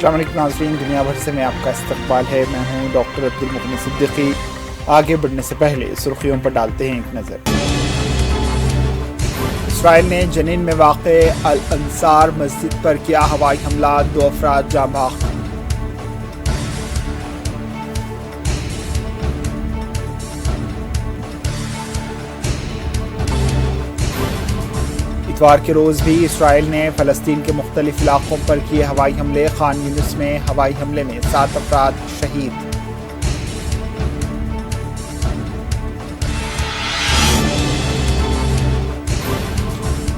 السلام علیکم ناظرین، دنیا بھر سے میں آپ کا استقبال ہے۔ میں ہوں ڈاکٹر عبدالمغنی صدیقی۔ آگے بڑھنے سے پہلے سرخیوں پر ڈالتے ہیں ایک نظر۔ اسرائیل نے جنین میں واقع الانصار مسجد پر کیا ہوائی حملہ، 2 افراد جاں بحق۔ اتوار کے روز بھی اسرائیل نے فلسطین کے مختلف علاقوں پر کیے ہوائی حملے۔ خان یونس میں ہوائی حملے میں 7 افراد شہید۔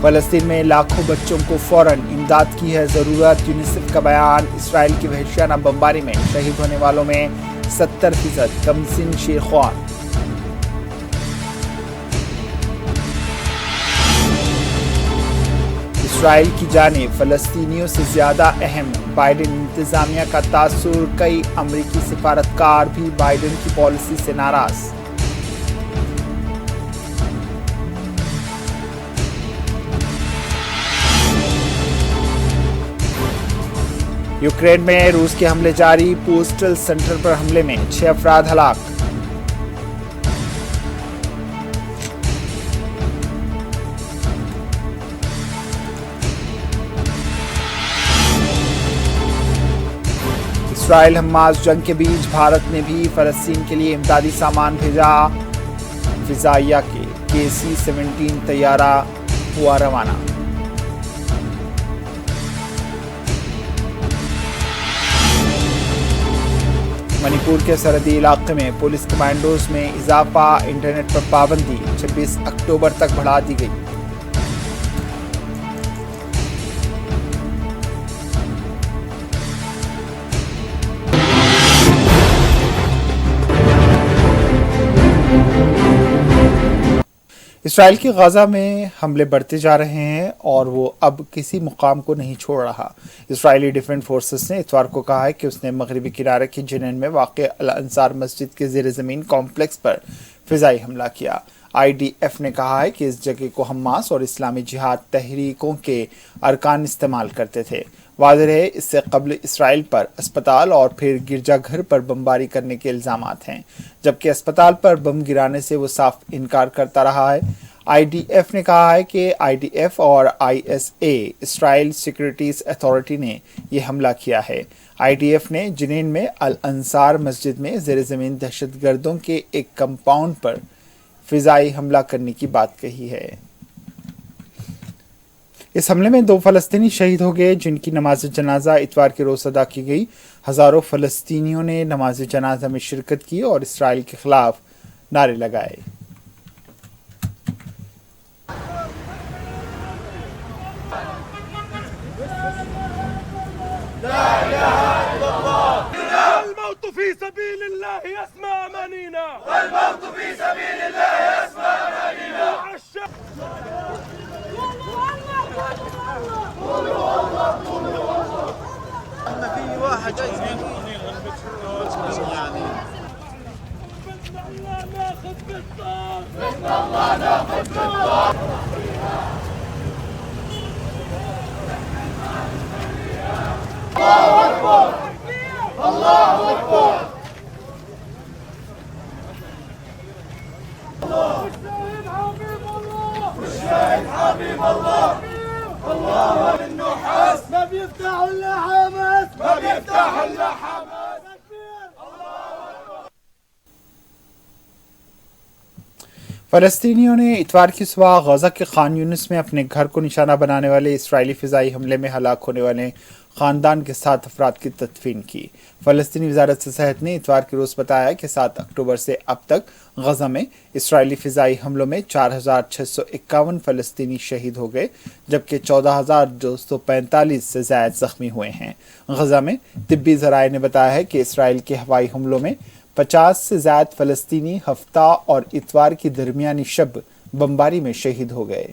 فلسطین میں لاکھوں بچوں کو فوراً امداد کی ہے ضرورت، یونیسیف کا بیان۔ اسرائیل کی وحشیانہ بمباری میں شہید ہونے والوں میں 70% کم سن شیخوان۔ اسرائیل کی جانب فلسطینیوں سے زیادہ اہم بائیڈن انتظامیہ کا تاثر، کئی امریکی سفارتکار بھی بائیڈن کی پالیسی سے ناراض۔ یوکرین میں روس کے حملے جاری، پوسٹل سینٹر پر حملے میں 6 افراد ہلاک۔ اسرائیل حماس جنگ کے بیچ بھارت نے بھی فلسطین کے لیے امدادی سامان بھیجا، فضائیہ کے KC-17 طیارہ ہوا روانہ۔ منی پور کے سرحدی علاقے میں پولیس کمانڈوز میں اضافہ، انٹرنیٹ پر پابندی 26 اکتوبر تک بڑھا دی گئی۔ اسرائیل کی غزہ میں حملے بڑھتے جا رہے ہیں اور وہ اب کسی مقام کو نہیں چھوڑ رہا۔ اسرائیلی ڈیفنس فورسز نے اتوار کو کہا ہے کہ اس نے مغربی کنارے کے جنین میں واقع الانصار مسجد کے زیر زمین کمپلیکس پر فضائی حملہ کیا۔ IDF نے کہا ہے کہ اس جگہ کو حماس اور اسلامی جہاد تحریکوں کے ارکان استعمال کرتے تھے۔ واضح ہے اس سے قبل اسرائیل پر اسپتال اور پھر گرجا گھر پر بمباری کرنے کے الزامات ہیں، جبکہ اسپتال پر بم گرانے سے وہ صاف انکار کرتا رہا ہے۔ IDF نے کہا ہے کہ IDF اور ISA اسرائیل سیکورٹیز اتھارٹی نے یہ حملہ کیا ہے۔ IDF نے جنین میں الانصار مسجد میں زیر زمین دہشت گردوں کے ایک کمپاؤنڈ پر فضائی حملہ کرنے کی بات کہی ہے۔ اس حملے میں 2 فلسطینی شہید ہو گئے جن کی نماز جنازہ اتوار کے روز ادا کی گئی۔ ہزاروں فلسطینیوں نے نماز جنازہ میں شرکت کی اور اسرائیل کے خلاف نعرے لگائے۔ الموت في سبيل الله يسمع أمانينا، والموت في سبيل الله يسمع أمانينا. أما في واحد يعني بسم الله ناخذ بالطار، بسم الله ناخذ بالطار. الله أكبر، الله أكبر. الشهيد حبيب الله، الشهيد حبيب الله. الله النحاس ما بيفتح إلا حماس، ما بيفتح إلا حماس. فلسطینیوں نے اتوار کی صبح غزہ کے خان یونس میں اپنے گھر کو نشانہ بنانے والے اسرائیلی فضائی حملے میں ہلاک ہونے والے خاندان کے 7 افراد کی تدفین کی۔ فلسطینی وزارت صحت نے اتوار کے روز بتایا کہ 7 اکتوبر سے اب تک غزہ میں اسرائیلی فضائی حملوں میں 4651 فلسطینی شہید ہو گئے، جبکہ 14245 سے زائد زخمی ہوئے ہیں۔ غزہ میں طبی ذرائع نے بتایا ہے کہ اسرائیل کے ہوائی حملوں میں 50 سے زائد فلسطینی ہفتہ اور اتوار کی درمیانی شب بمباری میں شہید ہو گئے۔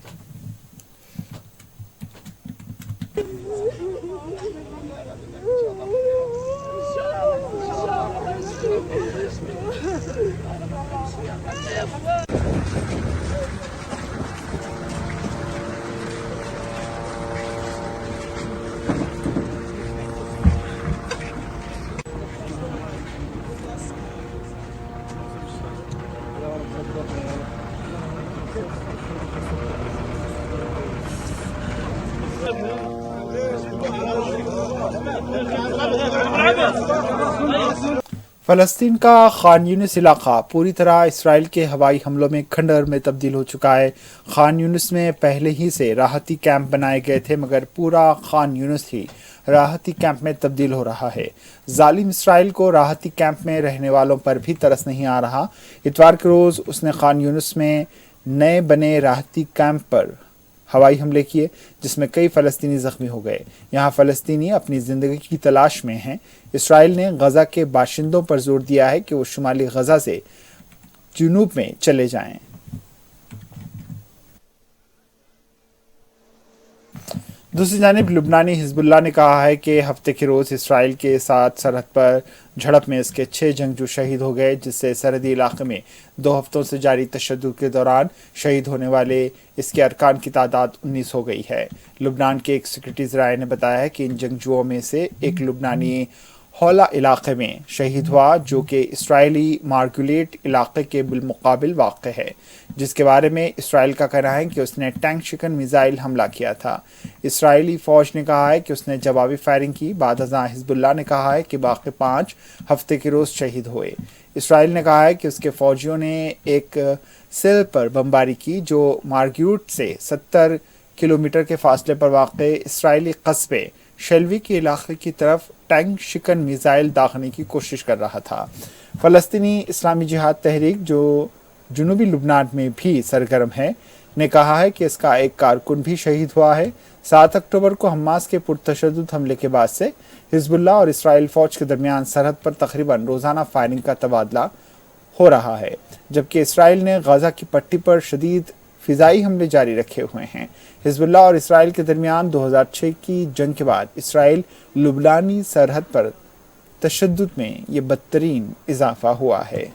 فلسطین کا خان یونس علاقہ پوری طرح اسرائیل کے ہوائی حملوں میں کھنڈر میں تبدیل ہو چکا ہے۔ خان یونس میں پہلے ہی سے راحتی کیمپ بنائے گئے تھے، مگر پورا خان یونس ہی راحتی کیمپ میں تبدیل ہو رہا ہے۔ ظالم اسرائیل کو راحتی کیمپ میں رہنے والوں پر بھی ترس نہیں آ رہا۔ اتوار کے روز اس نے خان یونس میں نئے بنے راحتی کیمپ پر ہوائی حملے کیے، جس میں کئی فلسطینی زخمی ہو گئے۔ یہاں فلسطینی اپنی زندگی کی تلاش میں ہیں۔ اسرائیل نے غزہ کے باشندوں پر زور دیا ہے کہ وہ شمالی غزہ سے جنوب میں چلے جائیں۔ دوسری جانب لبنانی حزب اللہ نے کہا ہے کہ ہفتے کے روز اسرائیل کے ساتھ سرحد پر جھڑپ میں اس کے 6 جنگجو شہید ہو گئے، جس سے سرحدی علاقے میں 2 ہفتوں سے جاری تشدد کے دوران شہید ہونے والے اس کے ارکان کی تعداد 19 ہو گئی ہے۔ لبنان کے ایک سیکورٹی ذرائع نے بتایا ہے کہ ان جنگجوؤں میں سے ایک لبنانی حولا علاقے میں شہید ہوا، جو کہ اسرائیلی مارگولیٹ علاقے کے بالمقابل واقع ہے، جس کے بارے میں اسرائیل کا کہنا ہے کہ اس نے ٹینک شکن میزائل حملہ کیا تھا۔ اسرائیلی فوج نے کہا ہے کہ اس نے جوابی فائرنگ کی۔ بعد ازاں حزب اللہ نے کہا ہے کہ باقی 5 ہفتے کے روز شہید ہوئے۔ اسرائیل نے کہا ہے کہ اس کے فوجیوں نے ایک سیل پر بمباری کی، جو مارگیوٹ سے 70 کلومیٹر کے فاصلے پر واقع اسرائیلی قصبے شیلوی کے علاقے کی طرف ٹینک شکن میزائل داغنے کی کوشش کر رہا تھا۔ فلسطینی اسلامی جہاد تحریک، جو جنوبی لبنان میں بھی سرگرم ہے، نے کہا ہے کہ اس کا ایک کارکن بھی شہید ہوا ہے۔ 7 اکتوبر کو حماس کے پرتشدد حملے کے بعد سے حزب اللہ اور اسرائیل فوج کے درمیان سرحد پر تقریباً روزانہ فائرنگ کا تبادلہ ہو رہا ہے، جبکہ اسرائیل نے غزہ کی پٹی پر شدید فضائی حملے جاری رکھے ہوئے ہیں۔ حزب اللہ اور اسرائیل کے درمیان 2006 کی جنگ کے بعد اسرائیل لبنانی سرحد پر تشدد میں یہ بدترین اضافہ ہوا ہے۔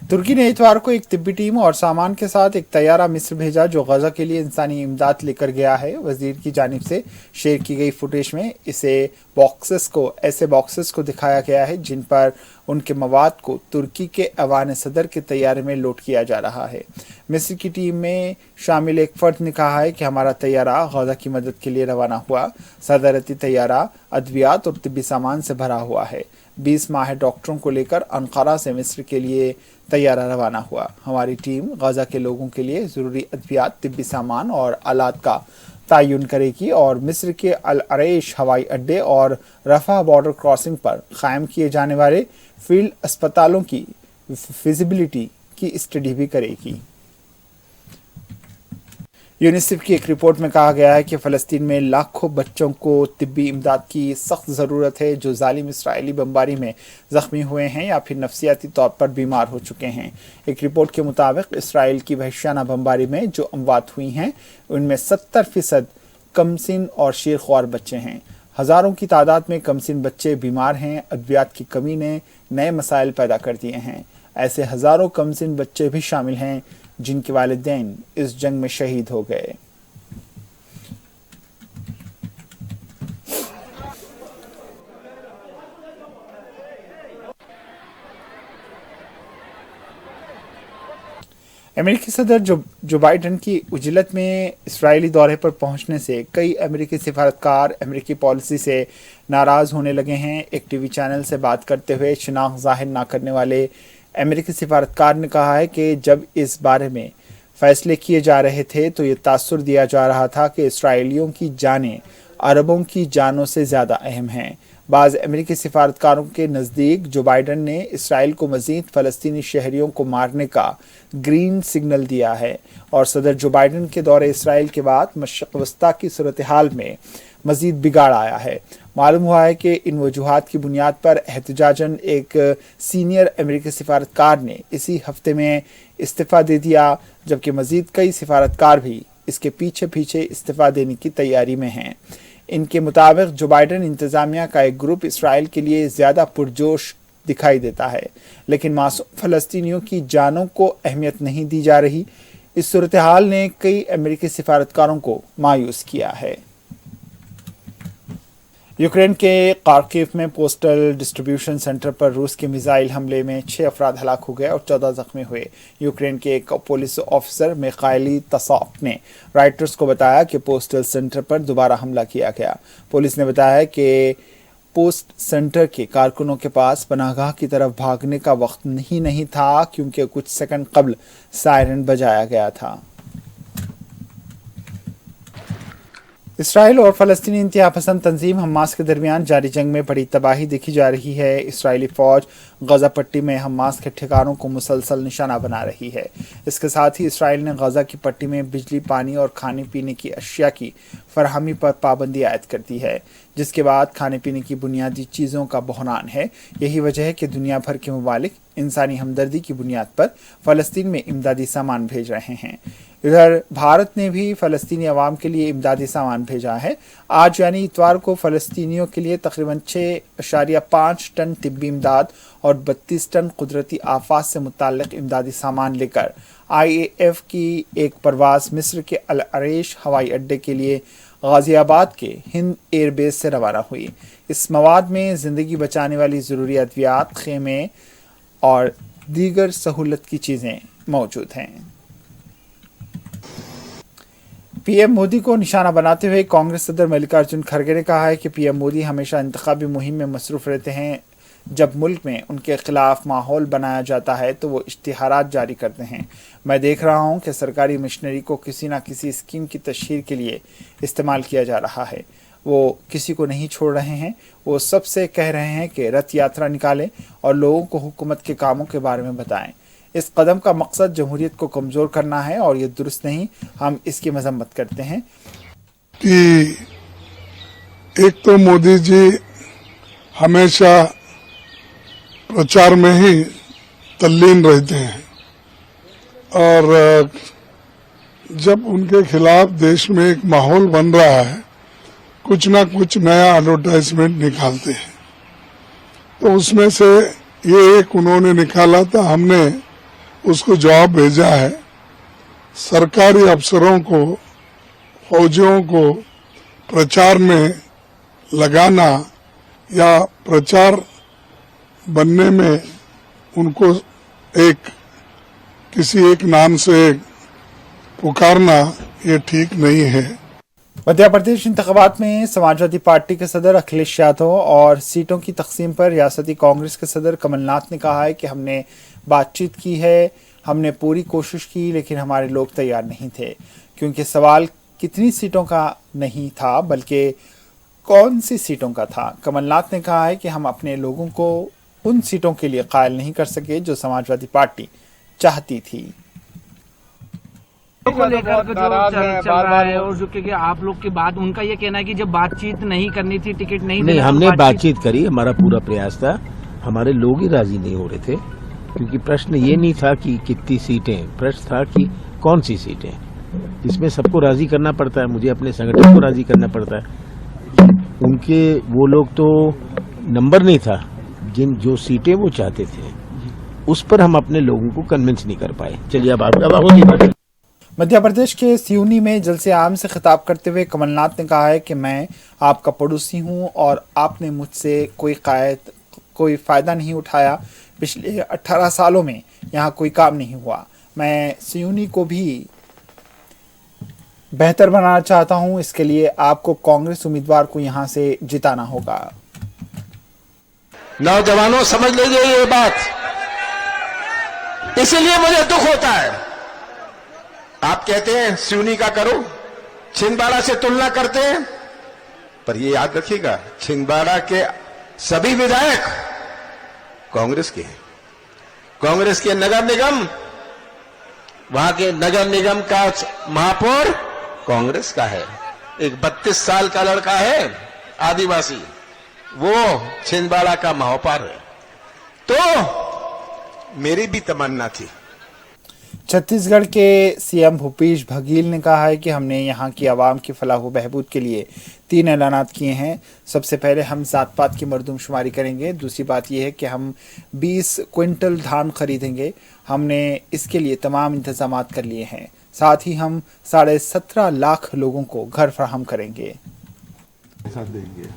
ترکی نے اتوار کو ایک طبی ٹیم اور سامان کے ساتھ ایک طیارہ مصر بھیجا، جو غزہ کے لیے انسانی امداد لے کر گیا ہے۔ وزیر کی جانب سے شیئر کی گئی فوٹیج میں ایسے باکسز کو دکھایا گیا ہے جن پر ان کے مواد کو ترکی کے ایوان صدر کے طیارے میں لوڈ کیا جا رہا ہے۔ مصر کی ٹیم میں شامل ایک فرد نے کہا ہے کہ ہمارا طیارہ غزہ کی مدد کے لیے روانہ ہوا۔ صدارتی طیارہ ادویات اور طبی سامان سے بھرا ہوا ہے۔ 20 ماہر ڈاکٹروں کو لے کر انقرہ سے مصر کے لیے طیارہ روانہ ہوا۔ ہماری ٹیم غزہ کے لوگوں کے لیے ضروری ادویات، طبی سامان اور آلات کا تعین کرے گی اور مصر کے العریش ہوائی اڈے اور رفح بارڈر کراسنگ پر قائم کیے جانے والے فیلڈ اسپتالوں کی فیزیبلٹی کی اسٹڈی بھی کرے گی۔ یونیسیف کی ایک رپورٹ میں کہا گیا ہے کہ فلسطین میں لاکھوں بچوں کو طبی امداد کی سخت ضرورت ہے، جو ظالم اسرائیلی بمباری میں زخمی ہوئے ہیں یا پھر نفسیاتی طور پر بیمار ہو چکے ہیں۔ ایک رپورٹ کے مطابق اسرائیل کی وحشیانہ بمباری میں جو اموات ہوئی ہیں، ان میں 70% کم سن اور شیرخوار بچے ہیں۔ ہزاروں کی تعداد میں کم سن بچے بیمار ہیں۔ ادویات کی کمی نے نئے مسائل پیدا کر دیے ہیں۔ ایسے ہزاروں کم سن بچے بھی شامل ہیں جن کے والدین اس جنگ میں شہید ہو گئے۔ امریکی صدر جو بائیڈن کی عجلت میں اسرائیلی دورے پر پہنچنے سے کئی امریکی سفارتکار امریکی پالیسی سے ناراض ہونے لگے ہیں۔ ایک ٹی وی چینل سے بات کرتے ہوئے شناخت ظاہر نہ کرنے والے امریکی سفارتکار نے کہا ہے کہ جب اس بارے میں فیصلے کیے جا رہے تھے تو یہ تاثر دیا جا رہا تھا کہ اسرائیلیوں کی جانیں عربوں کی جانوں سے زیادہ اہم ہیں۔ بعض امریکی سفارتکاروں کے نزدیک جو بائیڈن نے اسرائیل کو مزید فلسطینی شہریوں کو مارنے کا گرین سگنل دیا ہے، اور صدر جو بائیڈن کے دورے اسرائیل کے بعد مشرق وسطیٰ کی صورتحال میں مزید بگاڑ آیا ہے۔ معلوم ہوا ہے کہ ان وجوہات کی بنیاد پر احتجاجاً ایک سینئر امریکی سفارتکار نے اسی ہفتے میں استعفیٰ دے دیا، جبکہ مزید کئی سفارتکار بھی اس کے پیچھے استعفیٰ دینے کی تیاری میں ہیں۔ ان کے مطابق جو بائیڈن انتظامیہ کا ایک گروپ اسرائیل کے لیے زیادہ پرجوش دکھائی دیتا ہے، لیکن معصوم فلسطینیوں کی جانوں کو اہمیت نہیں دی جا رہی۔ اس صورتحال نے کئی امریکی سفارتکاروں کو مایوس کیا ہے۔ यूक्रेन के खार्किव में पोस्टल डिस्ट्रीब्यूशन सेंटर पर रूस के मिसाइल हमले में 6 अफराद हलाक हो गए और 14 जख्मी हुए। यूक्रेन के एक पुलिस ऑफिसर मिखाइली तसाफ ने राइटर्स को बताया कि पोस्टल सेंटर पर दोबारा हमला किया गया। पुलिस ने बताया कि पोस्ट सेंटर के कारकुनों के पास पनाहगाह की तरफ भागने का वक्त नहीं था, क्योंकि कुछ सेकंड कबल सायरन बजाया गया था। इसराइल और फ़लस्तीनी इंतहा पसंद तंजीम हमास के दरमियान जारी जंग में बड़ी तबाही देखी जा रही है। इसराइली फ़ौज गज़ा पट्टी में हमास के ठिकानों को मुसलसल निशाना बना रही है। इसके साथ ही इसराइल ने गज़ा की पट्टी में बिजली, पानी और खाने पीने की अशिया की फरहमी पर पाबंदी आयद कर दी है, जिसके बाद खाने पीने की बुनियादी चीज़ों का बहरान है। यही वजह है कि दुनिया भर के ममालिक इंसानी हमदर्दी की बुनियाद पर फ़लस्तीन में इमदादी सामान भेज रहे हैं। इधर भारत ने भी फ़लस्तीनी अवाम के लिए इमदादी सामान भेजा है। आज यानी इतवार को फ़लस्तीनियों के लिए तकरीबन 6.5 टन तिब्बी इमदाद और 32 टन कुदरती आफात से मुताल्लिक़ इमदादी सामान लेकर IAF की एक परवाज़ मिस्र के अल अरेश हवाई अड्डे के लिए गाज़ियाबाद के हिंद एयरबेस से रवाना हुई। इस मवाद में ज़िंदगी बचाने वाली ज़रूरी अद्वियात, खेमे और दीगर सहूलत की चीज़ें मौजूद हैं। पीएम मोदी को निशाना बनाते हुए कांग्रेस सदर मल्लिकार्जुन खड़गे ने कहा है कि पीएम मोदी हमेशा इंतखाबी मुहिम में मसरूफ़ रहते हैं। जब मुल्क में उनके खिलाफ माहौल बनाया जाता है तो वो इश्तिहारात जारी करते हैं। मैं देख रहा हूं कि सरकारी मशीनरी को किसी न किसी स्कीम की तशहीर के लिए इस्तेमाल किया जा रहा है। वो किसी को नहीं छोड़ रहे हैं। वो सबसे कह रहे हैं कि रथ यात्रा निकालें और लोगों को हुकूमत के कामों के बारे में बताएं। इस कदम का मकसद जमहूरियत को कमज़ोर करना है और ये दुरुस्त नहीं। हम इसकी मजम्मत करते हैं कि एक तो मोदी जी हमेशा प्रचार में ही तल्लीन रहते हैं और जब उनके खिलाफ देश में एक माहौल बन रहा है, कुछ ना कुछ नया एडवर्टाइजमेंट निकालते हैं। तो उसमें से ये एक उन्होंने निकाला था, हमने उसको जवाब भेजा है। सरकारी अफसरों को, फौजियों को प्रचार में लगाना या प्रचार बनने में उनको किसी एक नाम से पुकारना ये ठीक नहीं है। मध्य प्रदेश इंतखाबात में समाजवादी पार्टी के सदर अखिलेश यादव और सीटों की तकसीम पर रियासती कांग्रेस के सदर कमलनाथ ने कहा है कि हमने बातचीत की है, हमने पूरी कोशिश की, लेकिन हमारे लोग तैयार नहीं थे, क्योंकि सवाल कितनी सीटों का नहीं था बल्कि कौन सी सीटों का था। कमलनाथ ने कहा है कि हम अपने लोगों को उन सीटों के लिए कायल नहीं कर सके जो समाजवादी पार्टी चाहती थी। को लेकर जो चल रहा है और जो क्योंकि आप लोग की बात, उनका ये कहना है कि जब बातचीत नहीं करनी थी, टिकट नहीं हमने बातचीत करी, हमारा पूरा प्रयास था, हमारे लोग ही राजी नहीं हो रहे थे, क्योंकि प्रश्न ये नहीं था कि कितनी सीटें, प्रश्न था कि कौन सी सीटें। इसमें सबको राजी करना पड़ता है, मुझे अपने संगठन को राजी करना पड़ता है। उनके वो लोग तो नंबर नहीं था, जो सीटें वो चाहते थे उस पर हम अपने लोगों को कन्विंस नहीं कर पाए। चलिए अब आपका मध्य प्रदेश के सियूनी में जलसे आम से खिताब करते हुए कमलनाथ ने कहा है कि मैं आपका पड़ोसी हूं और आपने मुझसे कोई फ़ायदा नहीं उठाया। पिछले 18 सालों में यहाँ कोई काम नहीं हुआ। मैं सियूनी को भी बेहतर बनाना चाहता हूं, इसके लिए आपको कांग्रेस उम्मीदवार को यहाँ से जिताना होगा। नौजवानों समझ लीजिए ये बात, इसीलिए मुझे दुख होता है। आप कहते हैं सिवनी का करो, छिंदवाड़ा से तुलना करते हैं, पर ये याद रखिएगा छिंदवाड़ा के सभी विधायक कांग्रेस के हैं। कांग्रेस के नगर निगम, वहां के नगर निगम का महापौर कांग्रेस का है। एक 32 साल का लड़का है आदिवासी, वो छिंदवाड़ा का महापौर है। तो मेरी भी तमन्ना थी। छत्तीसगढ़ के सीएम भूपेश बघेल ने कहा है कि हमने यहाँ की आवाम की फलाह व बहबूद के लिए 3 ऐलानात किए हैं। सबसे पहले हम जात पात की मरदमशुमारी करेंगे। दूसरी बात यह है कि हम 20 क्विंटल धान खरीदेंगे। हमने इसके लिए तमाम इंतजाम कर लिए हैं। साथ ही हम 17.5 लाख लोगों को घर फराहम करेंगे। साथ देंगे।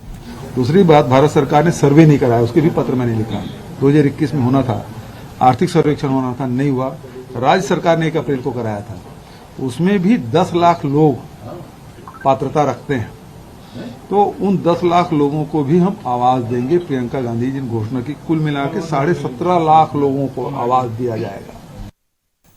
दूसरी बात, भारत सरकार ने सर्वे नहीं कराया, उसके भी पत्र मैंने लिखा। 2021 में होना था, आर्थिक सर्वेक्षण होना था, नहीं हुआ। राज्य सरकार ने 1 अप्रैल को कराया था, उसमें भी 10 लाख लोग पात्रता रखते हैं, तो उन 10 लाख लोगों को भी हम आवाज देंगे। प्रियंका गांधी जी ने घोषणा की, कुल मिला के 17.5 लाख लोगों को आवाज दिया जाएगा।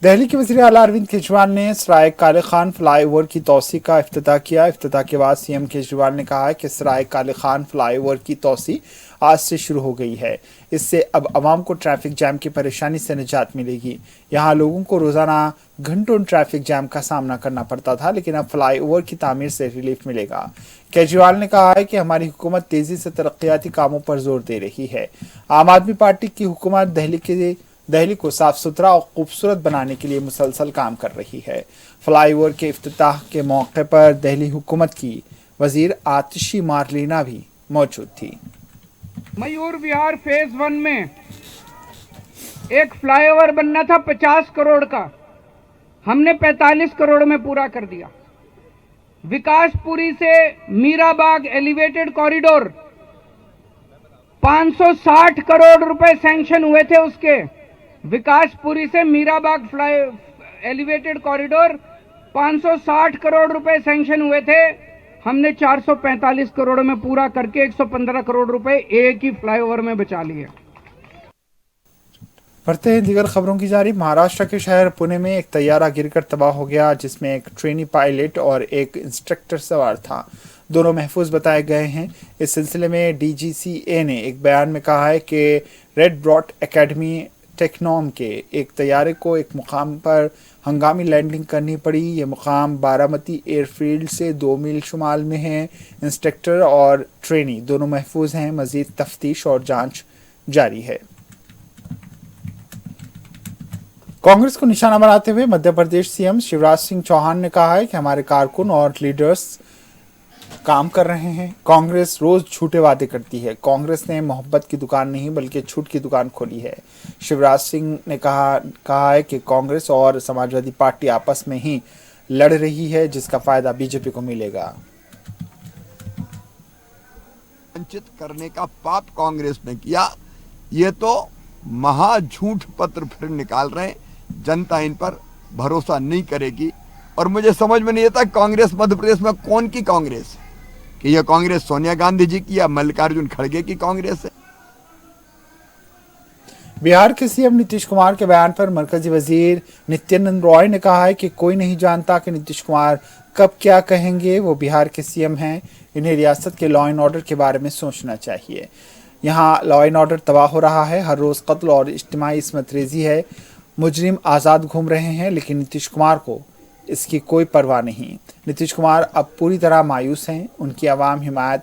दिल्ली के वज़ीर आला अरविंद केजरीवाल ने सराय काले खान फ्लाई ओवर की तोसी का इफ्तिताह किया। इफ्तिताह के बाद सीएम केजरीवाल ने कहा है कि सराय काले खान फ्लाई ओवर की तोसी आज से शुरू हो गई है। इससे अब आवाम को ट्रैफिक जैम की परेशानी से निजात मिलेगी। यहाँ लोगों को रोजाना घंटों ट्रैफिक जैम का सामना करना पड़ता था, लेकिन अब फ्लाई ओवर की तामीर से रिलीफ मिलेगा। केजरीवाल ने कहा है कि हमारी हुकूमत तेजी से तरक्याती कामों पर जोर दे रही है। आम आदमी पार्टी की हुकूमत दिल्ली को साफ सुथरा और खूबसूरत बनाने के लिए मुसलसल काम कर रही है। फ्लाई ओवर के इफ्तिताह के मौके पर दिल्ली हुकूमत की वजीर आतिशी मारलीना भी मौजूद थी। मयूर विहार फेज 1 में एक फ्लाईओवर बनना था 50 करोड़ का, हमने 45 करोड़ में पूरा कर दिया। विकासपुरी से मीराबाग एलिवेटेड कॉरिडोर 560 करोड़ रुपए सैंक्शन हुए थे उसके। विकासपुरी से मीराबाग एलिवेटेड कॉरिडोर 560 करोड़ रुपए सैंक्शन हुए थे, हमने 445 करोड़ में पूरा करके 115 करोड़ रुपए एक ही फ्लाईओवर में बचा लिए। बढ़ते हैं दीगर खबरों की जारी। महाराष्ट्र के शहर पुणे में एक तैयारा गिरकर तबाह हो गया, जिसमें एक ट्रेनी पायलट और एक इंस्ट्रक्टर सवार था। दोनों महफूज बताए गए हैं। इस सिलसिले में डीजीसीए ने एक बयान में कहा है कि रेड ब्रॉट एकेडमी टेक्नोम के एक तैयारे को एक मुकाम पर हंगामी लैंडिंग करनी पड़ी। ये मुकाम बारामती एयरफील्ड से 2 मील शुमाल में है। इंस्ट्रक्टर और ट्रेनी दोनों महफूज हैं। मजीद तफ्तीश और जांच जारी है। कांग्रेस को निशाना बनाते हुए मध्य प्रदेश सीएम शिवराज सिंह चौहान ने कहा है कि हमारे कारकुन और लीडर्स काम कर रहे हैं। कांग्रेस रोज झूठे वादे करती है। कांग्रेस ने मोहब्बत की दुकान नहीं बल्कि झूठ की दुकान खोली है। शिवराज सिंह ने कहा है कि कांग्रेस और समाजवादी पार्टी आपस में ही लड़ रही है, जिसका फायदा बीजेपी को मिलेगा। वंचित करने का पाप कांग्रेस ने किया, ये तो महा झूठ पत्र फिर निकाल रहे हैं। जनता इन पर भरोसा नहीं करेगी। और मुझे समझ में नहीं आता कांग्रेस मध्य प्रदेश में कौन की कांग्रेस है, कि यह कांग्रेस सोनिया गांधी जी की या मल्लिकार्जुन खड़गे की कांग्रेस है। बिहार के सीएम नीतीश कुमार के बयान पर मरकजी वजीर नित्यानंद रॉय ने कहा है कि कोई नहीं जानता कि नीतीश कुमार कब क्या कहेंगे। वो बिहार के सीएम हैं, इन्हें रियासत के लॉ एंड ऑर्डर के बारे में सोचना चाहिए। यहाँ लॉ एंड ऑर्डर तबाह हो रहा है। हर रोज कत्ल और इज्तिमाई इस्मत रेजी है। मुजरिम आज़ाद घूम रहे हैं, लेकिन नीतीश कुमार को इसकी कोई परवाह नहीं। नीतीश कुमार अब पूरी तरह मायूस हैं। उनकी आवाम हिमायत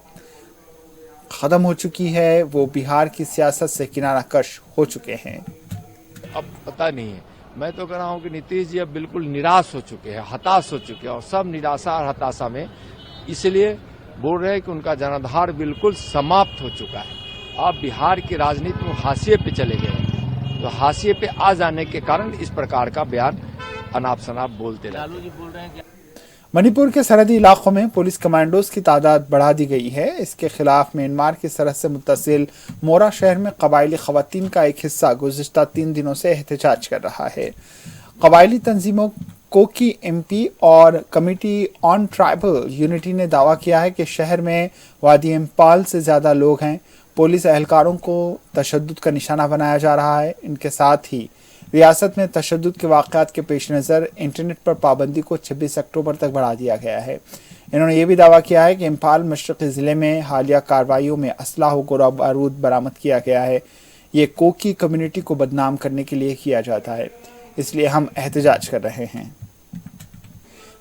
ख़त्म हो चुकी है। वो बिहार की सियासत से किनारा कश हो चुके हैं। अब पता नहीं है, मैं तो कह रहा हूँ कि नीतीश जी अब बिल्कुल निराश हो चुके हैं, हताश हो चुके हैं, और सब निराशा और हताशा में इसलिए बोल रहे हैं कि उनका जनाधार बिल्कुल समाप्त हो चुका है। अब बिहार की राजनीति में हाशिए पे चले गए हैं, तो हाशिए पे आ जाने के कारण इस प्रकार का बयान अनाप शनाप बोलते रहते। मणिपुर के सरहदी इलाकों में पुलिस कमांडोज की तादाद बढ़ा दी गई है। इसके खिलाफ म्यांमार की सरहद से मुत्तसिल मोरा शहर में कबायली खवातीन का एक हिस्सा गुज़िश्ता 3 दिनों से एहतजाज कर रहा है। कबायली तंजीमों कोकी एमपी और कमिटी ऑन ट्राइबल यूनिटी ने दावा किया है कि शहर में वादी इम्पाल से ज़्यादा लोग हैं। पुलिस एहलकारों को तशद्दुद का निशाना बनाया जा रहा है। इनके साथ ही रियासत में तशद्दुद के वाक़यात के पेश नज़र इंटरनेट पर पाबंदी को 26 अक्टूबर तक बढ़ा दिया गया है। इन्होंने ये भी दावा किया है कि इम्फाल मशरक़ी ज़िले में हालिया कार्रवाइयों में असलाह और गोला बारूद बरामद किया गया है। ये कोकी कम्युनिटी को बदनाम करने के लिए किया जाता है, इसलिए हम एहतजाज कर रहे हैं।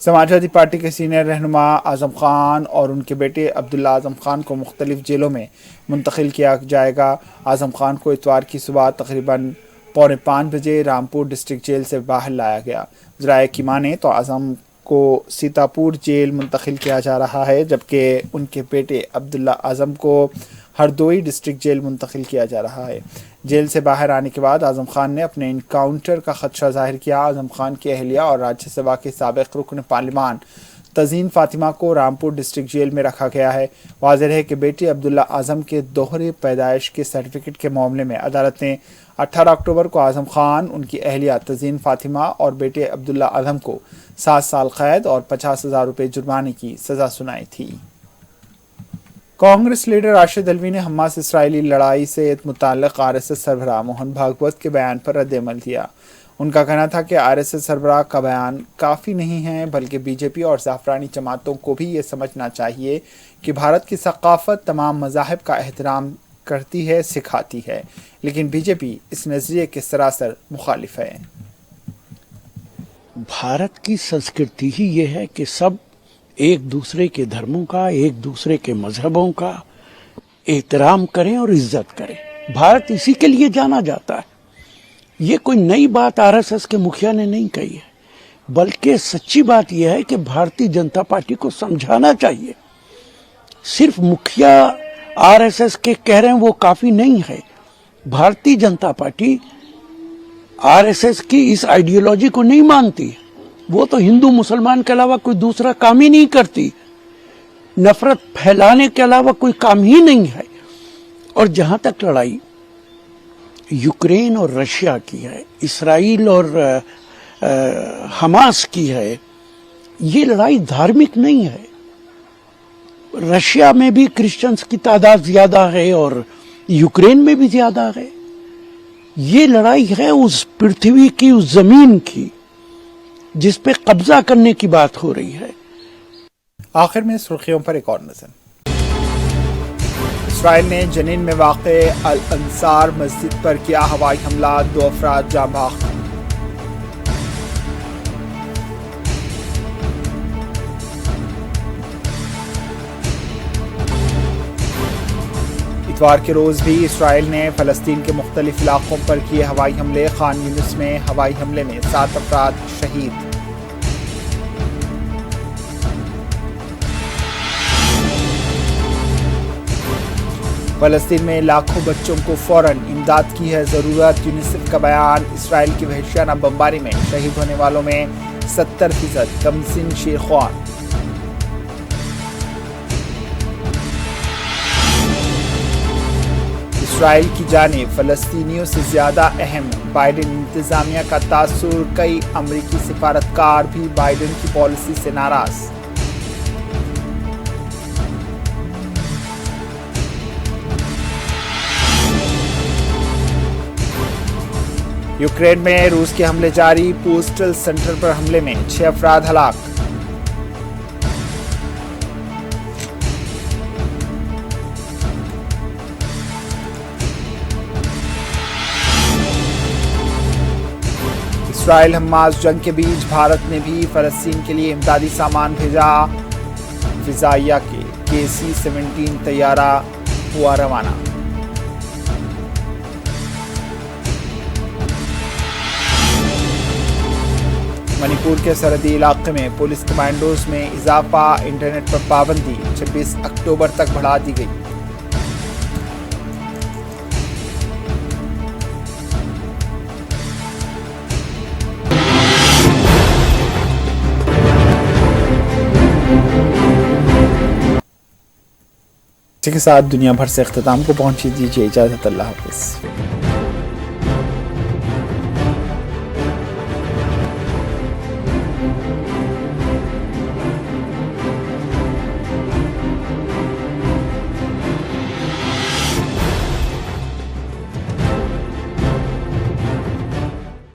समाजवादी पार्टी के सीनियर रहनुमा आज़म खान और उनके बेटे अब्दुल्ला आज़म खान को मुख्तलिफ जेलों में मुंतकिल किया जाएगा। आज़म खान को इतवार की सुबह तकरीबन 4:45 बजे रामपुर डिस्ट्रिक्ट जेल से बाहर लाया गया। ज़राए की माने तो आज़म को सीतापुर जेल मुंतकिल किया जा रहा है, जबकि उनके बेटे अब्दुल्ला आज़म को हरदोई डिस्ट्रिक्ट जेल मुंतकिल किया जा रहा है। जेल से बाहर आने के बाद आज़म खान ने अपने इनकाउंटर का खदशा जाहिर किया। आज़म खान की अहलिया और राज्यसभा के साबिक़ रुकन पार्लिमान तज़ीन फातिमा को रामपुर डिस्ट्रिक्ट जेल में रखा गया है। वाज़ेह है कि बेटी अब्दुल्ला आज़म के दोहरे पैदाइश के सर्टिफिकेट के मामले में अदालत ने 18 अक्टूबर को आज़म खान, उनकी अहलिया तज़ीन फातिमा और बेटे अब्दुल्ला आज़म को 7 साल कैद और 50,000 रुपये जुर्माने की सज़ा सुनाई थी। कांग्रेस लीडर राशिद अल्वी ने हमास इसराइली लड़ाई से मुताल्लिक़ RSS सरबराह मोहन भागवत के बयान पर रद्द-ए-अमल दिया। उनका कहना था कि RSS सरबराह का बयान काफ़ी नहीं है, बल्कि बीजेपी और ज़ाफ़रानी जमातों को भी ये समझना चाहिए कि भारत की सक़ाफ़त तमाम मज़ाहिब का एहतराम करती है, सिखाती है, लेकिन बीजेपी इस नज़रिए के सरासर मुखालिफ है। भारत की संस्कृति ही ये है कि सब एक दूसरे के धर्मों का, एक दूसरे के मजहबों का एहतराम करें और इज्जत करें। भारत इसी के लिए जाना जाता है। ये कोई नई बात RSS के मुखिया ने नहीं कही है, बल्कि सच्ची बात यह है कि भारतीय जनता पार्टी को समझाना चाहिए। सिर्फ मुखिया RSS के कह रहे हैं वो काफी नहीं है। भारतीय जनता पार्टी RSS की इस आइडियोलॉजी को नहीं मानती। वो तो हिंदू मुसलमान के अलावा कोई दूसरा काम ही नहीं करती। नफरत फैलाने के अलावा कोई काम ही नहीं है। और जहां तक लड़ाई यूक्रेन और रशिया की है, इसराइल और हमास की है, ये लड़ाई धार्मिक नहीं है। रशिया में भी क्रिश्चियंस की तादाद ज्यादा है और यूक्रेन में भी ज्यादा है। ये लड़ाई है उस पृथ्वी की, उस जमीन की जिस पे कब्जा करने की बात हो रही है। आखिर में सुर्खियों पर एक और नजर। इसराइल ने जनीन में वाक़े अल अंसार मस्जिद पर किया हवाई हमला, 2 अफराद जाँ बहक। इतवार के रोज़ भी इसराइल ने फ़लस्तीन के मुख्तलिफ इलाकों पर किए हवाई हमले। खान यूनिस में हवाई हमले में 7 अफराद शहीद। फ़लस्तीन में लाखों बच्चों को फ़ौरन इमदाद की है ज़रूरत। यूनिसेफ का बयान। इसराइल की वहशियाना बमबारी में शहीद होने वालों में 70% कमसिन शेरख्वान। इसराइल की जानिब फ़लस्तीनियों से ज़्यादा अहम बाइडेन इंतज़ामिया का तासुर। कई अमरीकी सिफारतकार भी बाइडेन की पॉलिसी से नाराज़। यूक्रेन में रूस के हमले जारी। पोस्टल सेंटर पर हमले में 6 अफराद हलाक। इसराइल हमास जंग के बीच भारत ने भी फ़लस्तीन के लिए इमदादी सामान भेजा। फिजाइया के KC-17 तैयारा हुआ रवाना। मणिपुर के सरहदी इलाके में पुलिस कमांडोज में इजाफा। इंटरनेट पर पाबंदी 26 अक्टूबर तक बढ़ा दी गई। इसी के साथ दुनिया भर से इख्तिताम को पहुंची दीजिए इजाजत। अल्लाह हाफिज़।